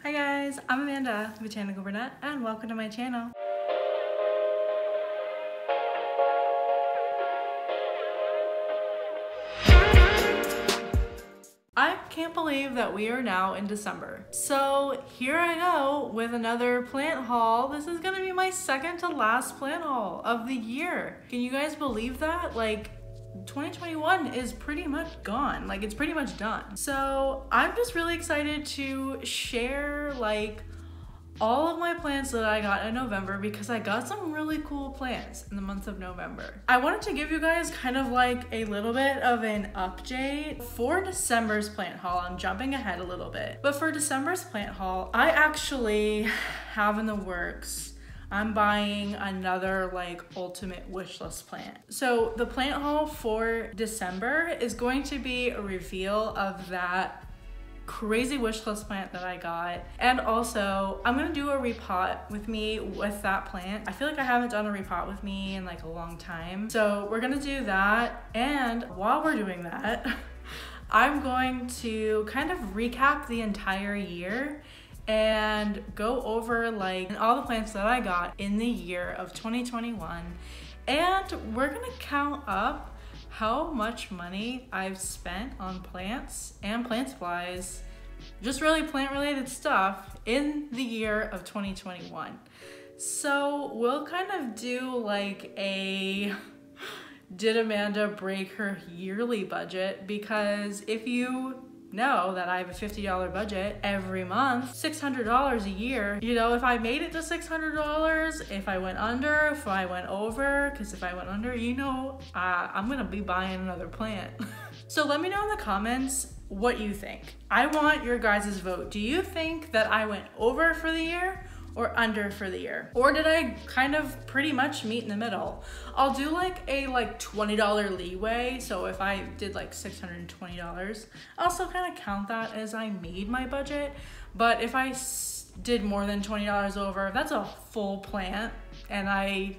Hi guys, I'm Amanda, Botanical Brunette, and welcome to my channel. I can't believe that we are now in December. So here I go with another plant haul. This is gonna be my second to last plant haul of the year. Can you guys believe that? Like, 2021 is pretty much gone. Like, it's pretty much done. So I'm just really excited to share like all of my plants that I got in November because I got some really cool plants in the month of November. I wanted to give you guys kind of like a little bit of an update for December's plant haul. I'm jumping ahead a little bit, but for December's plant haul, I actually have in the works, I'm buying another like ultimate wish list plant. So the plant haul for December is going to be a reveal of that crazy wish list plant that I got, and also I'm gonna do a repot with me with that plant. I feel like I haven't done a repot with me in like a long time, so we're gonna do that. And while we're doing that, I'm going to kind of recap the entire year and go over like all the plants that I got in the year of 2021, and we're gonna count up how much money I've spent on plants and plant supplies, just really plant related stuff in the year of 2021. So we'll kind of do like a did Amanda break her yearly budget? Because if you know that I have a $50 budget every month, $600 a year. You know, if I made it to $600, if I went under, if I went over, because if I went under, you know, I'm gonna be buying another plant. So let me know in the comments what you think. I want your guys' vote. Do you think that I went over for the year or under for the year? Or did I kind of pretty much meet in the middle? I'll do like a $20 leeway. So if I did like $620, I'll still kind of count that as I made my budget. But if I did more than $20 over, that's a full plant and I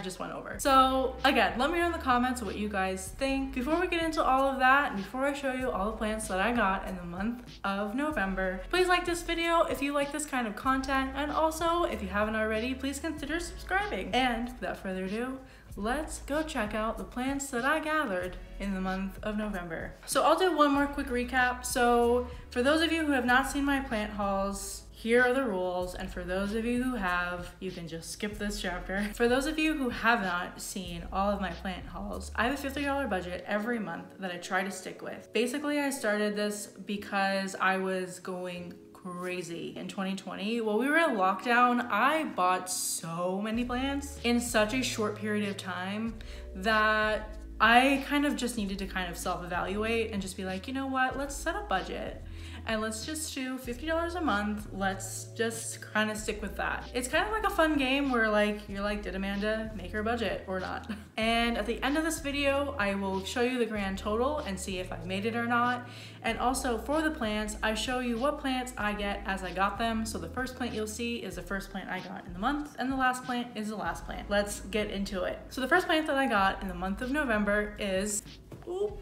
just went over. So again, let me know in the comments what you guys think. Before we get into all of that, and before I show you all the plants that I got in the month of November, please like this video if you like this kind of content, and also if you haven't already, please consider subscribing. And without further ado, let's go check out the plants that I gathered in the month of November. So I'll do one more quick recap. So for those of you who have not seen my plant hauls, here are the rules, and for those of you who have, you can just skip this chapter. For those of you who have not seen all of my plant hauls, I have a $50 budget every month that I try to stick with. Basically, I started this because I was going crazy in 2020. While we were in lockdown, I bought so many plants in such a short period of time that I kind of just needed to kind of self-evaluate and just be like, you know what, let's set a budget and let's just do $50 a month. Let's just kind of stick with that. It's kind of like a fun game where like, you're like, did Amanda make her budget or not? And at the end of this video, I will show you the grand total and see if I made it or not. And also for the plants, I show you what plants I get as I got them. So the first plant you'll see is the first plant I got in the month, and the last plant is the last plant. Let's get into it. So the first plant that I got in the month of November is, ooh,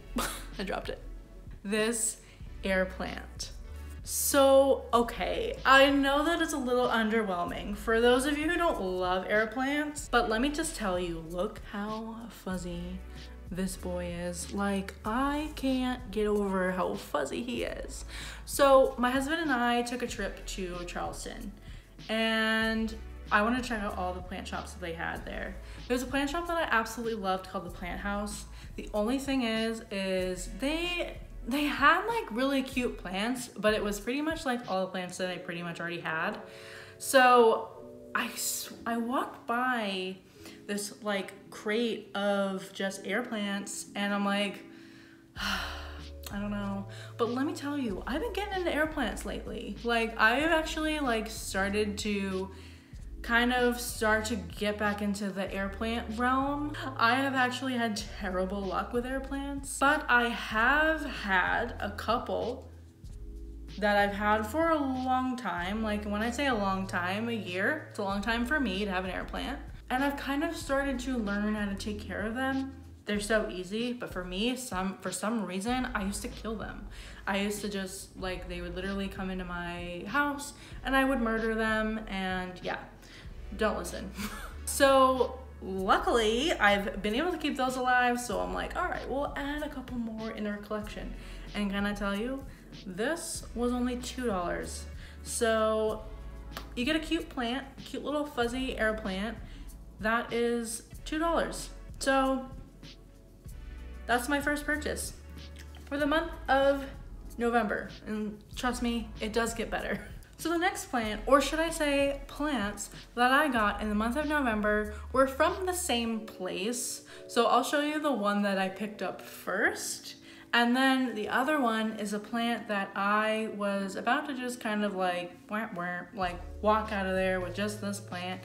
I dropped it. This air plant. So, okay, I know that it's a little underwhelming for those of you who don't love air plants, but let me just tell you, look how fuzzy this boy is. Like, I can't get over how fuzzy he is. So my husband and I took a trip to Charleston, and I wanted to check out all the plant shops that they had there. There's a plant shop that I absolutely loved called the Plant House. The only thing is they had like really cute plants, but it was pretty much like all the plants that I pretty much already had. So I walked by this like crate of just air plants, and I'm like, I don't know. But let me tell you, I've been getting into air plants lately. Like, I have actually like started to kind of start to get back into the air plant realm. I have actually had terrible luck with air plants, but I have had a couple that I've had for a long time. Like, when I say a long time, a year, it's a long time for me to have an air plant. And I've kind of started to learn how to take care of them they're so easy, but for me, for some reason, I used to kill them. I used to just, like, they would literally come into my house and I would murder them, and yeah, don't listen. So luckily, I've been able to keep those alive, so I'm like, all right, we'll add a couple more in our collection. And can I tell you, this was only $2. So you get a cute plant, cute little fuzzy air plant, that is $2. So that's my first purchase for the month of November. And trust me, it does get better. So the next plant, or should I say plants, that I got in the month of November were from the same place. So I'll show you the one that I picked up first. And then the other one is a plant that I was about to just kind of like walk out of there with just this plant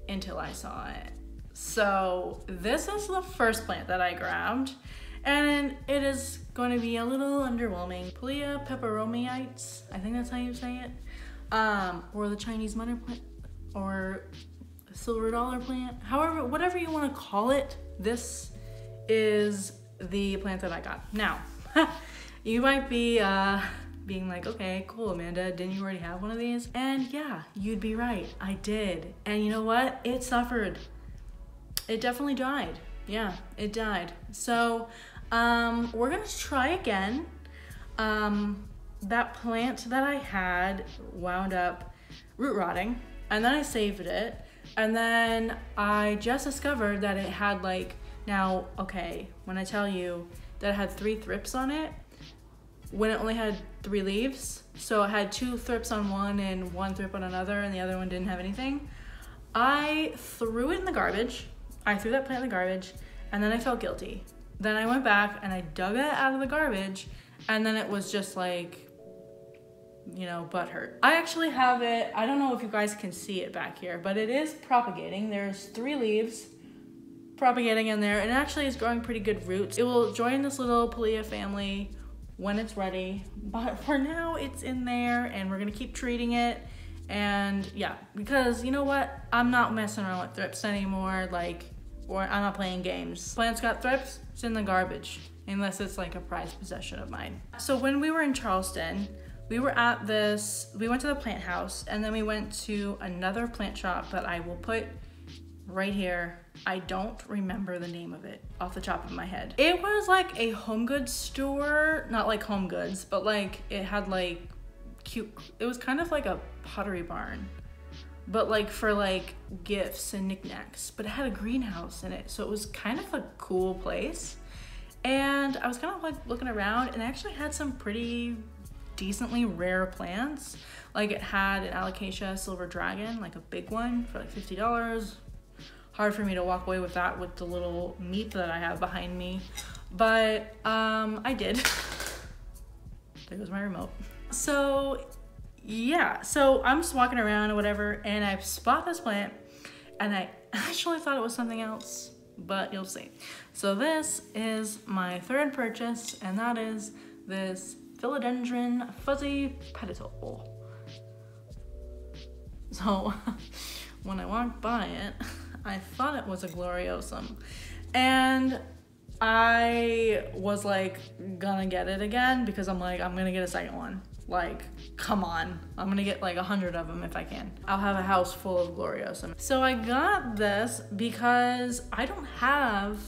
until I saw it. So this is the first plant that I grabbed, and it is going to be a little underwhelming. Pilea peperomiites, I think that's how you say it. Or the Chinese money plant, or silver dollar plant, however, whatever you want to call it, this is the plant that I got. Now, you might be being like, okay, cool, Amanda, didn't you already have one of these? And yeah, you'd be right, I did. And you know what? It suffered. It definitely died. Yeah, it died. So we're gonna try again. That plant that I had wound up root rotting, and then I saved it, and then I just discovered that it had like, now, okay, when I tell you that it had 3 thrips on it, when it only had 3 leaves, so it had 2 thrips on one and 1 thrip on another, and the other one didn't have anything, I threw it in the garbage. I threw that plant in the garbage, and then I felt guilty. Then I went back and I dug it out of the garbage, and then it was just like, you know, butthurt. I actually have it, I don't know if you guys can see it back here, but it is propagating. There's 3 leaves propagating in there, and it actually is growing pretty good roots. It will join this little Pilea family when it's ready, but for now it's in there, and we're gonna keep treating it. And yeah, because you know what? I'm not messing around with thrips anymore, like, or I'm not playing games. Plant's got thrips, it's in the garbage, unless it's like a prized possession of mine. So when we were in Charleston, we went to the plant house, and then we went to another plant shop that I will put right here. I don't remember the name of it off the top of my head. It was like a home goods store, not like Home Goods, but like it had like cute, it was kind of like a Pottery Barn, but like for like gifts and knickknacks, but it had a greenhouse in it, so it was kind of a cool place. And I was kind of like looking around, and it actually had some pretty decently rare plants. Like it had an alocasia silver dragon, like a big one, for like $50. Hard for me to walk away with that with the little meat that I have behind me, but I did. There goes my remote. So yeah, so I'm just walking around or whatever, and I spot this plant, and I actually thought it was something else, but you'll see. So this is my third purchase, and that is this philodendron fuzzy petal. So when I walked by it, I thought it was a gloriosum, and I was like gonna get it again, because I'm like, I'm gonna get a second one. Like, come on, I'm gonna get like 100 of them if I can. I'll have a house full of gloriosum. So I got this because I don't have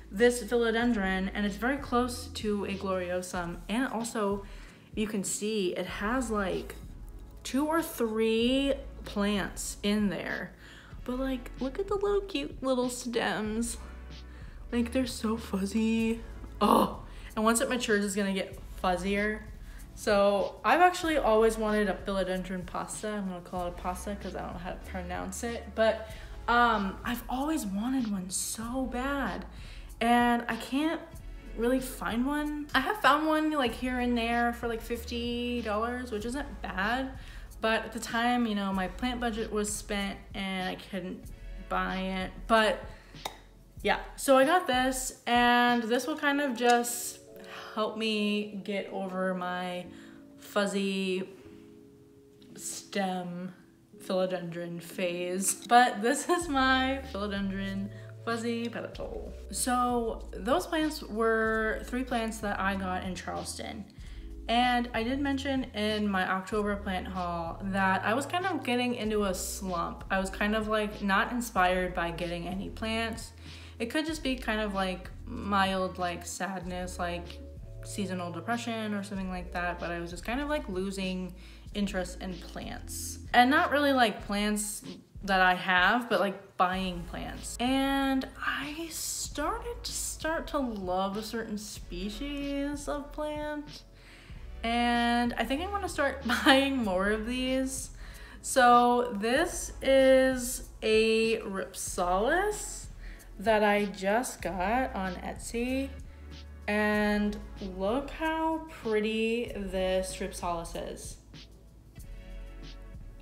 this philodendron, and it's very close to a gloriosum, and also you can see it has like 2 or 3 plants in there, but like look at the little cute little stems, like they're so fuzzy. Oh, and once it matures it's gonna get fuzzier. So I've actually always wanted a philodendron pasta. I'm gonna call it a pasta because I don't know how to pronounce it, but I've always wanted one so bad, and I can't really find one. I have found one like here and there for like $50, which isn't bad, but at the time, you know, my plant budget was spent and I couldn't buy it. But yeah, so I got this, and this will kind of just help me get over my fuzzy stem philodendron phase. But this is my philodendron Fuzzy petal. So those plants were 3 plants that I got in Charleston. And I did mention in my October plant haul that I was kind of getting into a slump. I was kind of like not inspired by getting any plants. It could just be kind of like mild like sadness, like seasonal depression or something like that, but I was just kind of like losing interest in plants. And not really like plants that I have, but like buying plants. And I started to love a certain species of plant. And I think I want to start buying more of these. So this is a Ripsalis that I just got on Etsy. And look how pretty this Ripsalis is.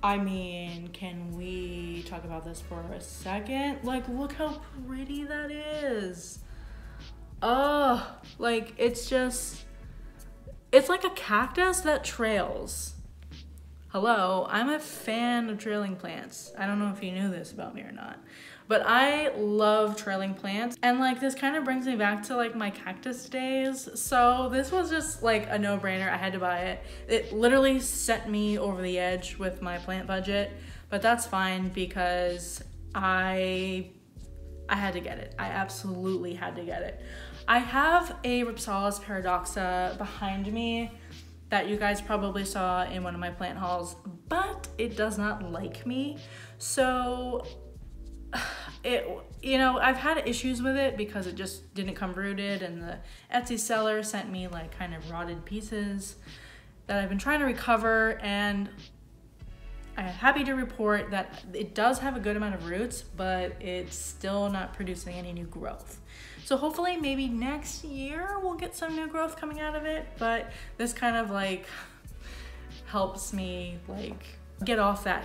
I mean, can we talk about this for a second? Like, look how pretty that is. Oh, like it's like a cactus that trails. Hello, I'm a fan of trailing plants. I don't know if you knew this about me or not, but I love trailing plants. And like this kind of brings me back to like my cactus days. So this was just like a no-brainer. I had to buy it. It literally sent me over the edge with my plant budget, but that's fine because I had to get it. I absolutely had to get it. I have a Ripsalis paradoxa behind me that you guys probably saw in one of my plant hauls, but it does not like me. So I've had issues with it because it just didn't come rooted, and the Etsy seller sent me like kind of rotted pieces that I've been trying to recover, and I'm happy to report that it does have a good amount of roots, but it's still not producing any new growth. So hopefully maybe next year we'll get some new growth coming out of it, but this kind of like helps me like get off that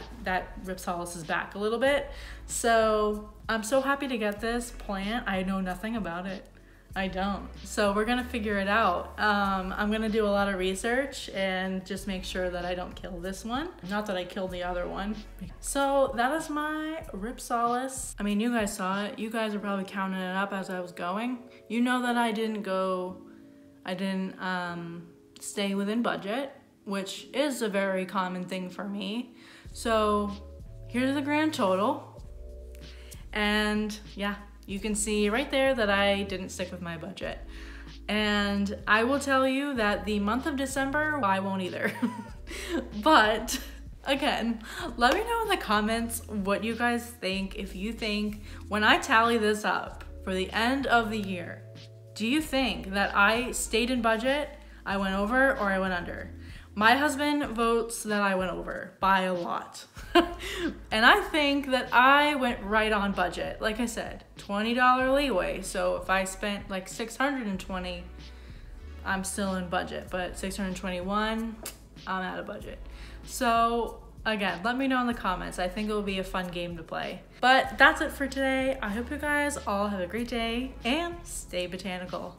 Ripsalis's back a little bit. So I'm so happy to get this plant. I know nothing about it. I don't. So we're gonna figure it out. I'm gonna do a lot of research and just make sure that I don't kill this one. Not that I killed the other one. So that is my Ripsalis. I mean, you guys saw it. You guys are probably counting it up as I was going. You know that I didn't stay within budget, which is a very common thing for me. So here's the grand total. And yeah, you can see right there that I didn't stick with my budget. And I will tell you that the month of December, I won't either. But again, let me know in the comments what you guys think. If you think when I tally this up for the end of the year, do you think that I stayed in budget, I went over, or I went under? My husband votes that I went over by a lot. And I think that I went right on budget. Like I said, $20 leeway. So if I spent like $620, I'm still in budget, but $621, I'm out of budget. So again, let me know in the comments. I think it will be a fun game to play. But that's it for today. I hope you guys all have a great day and stay botanical.